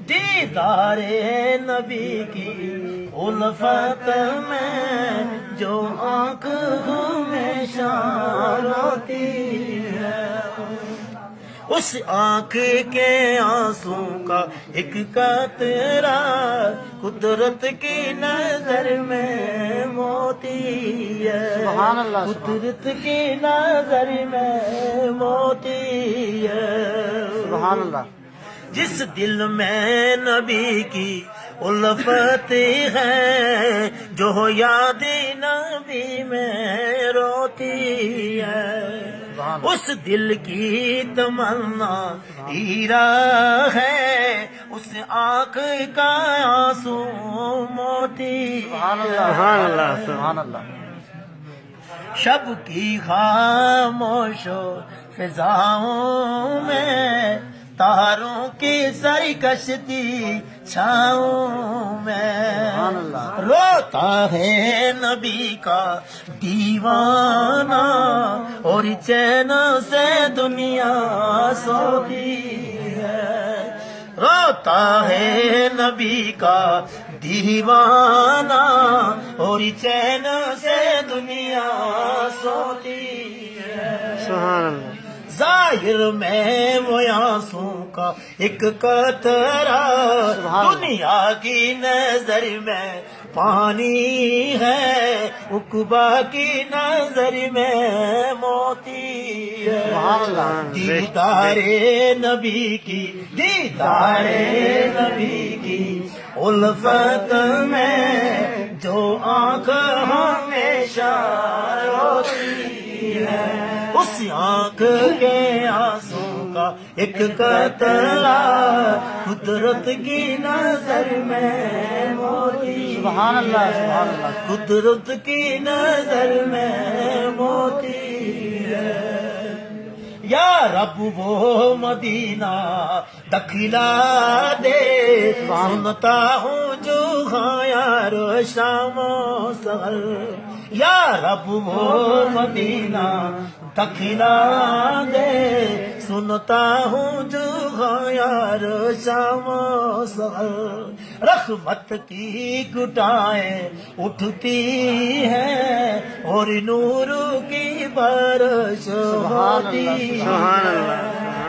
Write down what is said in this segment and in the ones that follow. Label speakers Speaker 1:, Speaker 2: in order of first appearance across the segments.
Speaker 1: دیدار نبی کی الفت میں جو آنکھ ہمیشہ روتی ہے، اس آنکھ کے آنسوں کا ایک قطرہ قدرت کی نظر میں موتی ہے،
Speaker 2: سبحان اللہ،
Speaker 1: قدرت کی نظر میں موتی ہے۔
Speaker 2: سبحان اللہ۔
Speaker 1: جس دل میں نبی کی الفت ہے، جو یاد نبی میں روتی ہے، اس دل کی تمنا ہیرا ہے، اس آنکھ کا آنسو موتی۔
Speaker 2: سبحان اللہ، سبحان اللہ۔
Speaker 1: شب کی خاموش فضاؤں میں، تاروں کی سرکشتی چھاؤں میں، روتا ہے نبی کا دیوانہ، اور چین سے دنیا سوتی ہے، روتا ہے نبی کا دیوانہ، اور چین سے دنیا سوتی ہے۔
Speaker 2: سبحان اللہ۔
Speaker 1: ظاہر میں وہ آنسوں کا ایک قطرہ، دنیا کی نظر میں پانی ہے، عقبہ کی نظر میں موتی ہے۔ دیدار نبی کی، دیدار نبی کی الفت میں جو آنکھ ہمیشہ روتی ہے، اس آنکھ کے آنسوں کا ایک قطرہ قدرت کی نظر میں موتی۔
Speaker 2: سبحان اللہ، سبحان اللہ۔
Speaker 1: قدرت کی نظر میں موتی ہے۔ یا رب وہ مدینہ دکھلا دے، سنتا ہوں جو یار شام و سحر، یا رب وہ مدینہ دکھلا دے، سنتا ہوں جو یار شام و سحر، رحمت کی گٹائیں اٹھتی ہیں، اور نور کی بارش ہوتی ہے،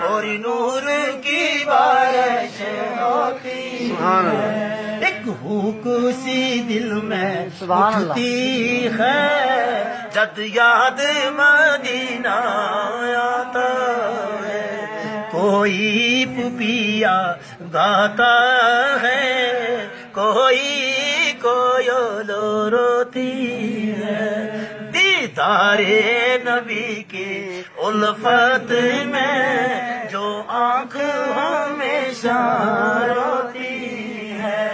Speaker 1: اور نور کی بارش ہوتی ہے، ایک بھوک سی دل میں اٹھتی ہے، جب یاد مدینہ آتا ہے، کوئی پپیا گاتا ہے، کوئی کوئل روتی ہے، دیدار نبی کی الفت میں جو آنکھ ہمیشہ روتی ہے،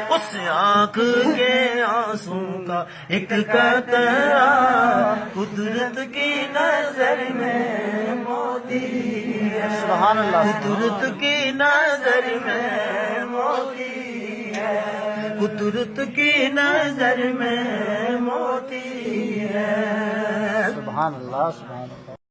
Speaker 1: اس آنکھ کے آنسوں کا ایک قطرہ قدرت کی نظر میں موتی ہے۔
Speaker 2: سبحان اللہ۔
Speaker 1: قدرت کی نظر میں موتی ہے، قدرت کی نظر میں موتی ہے۔
Speaker 2: سبحان اللہ، سبحان اللہ۔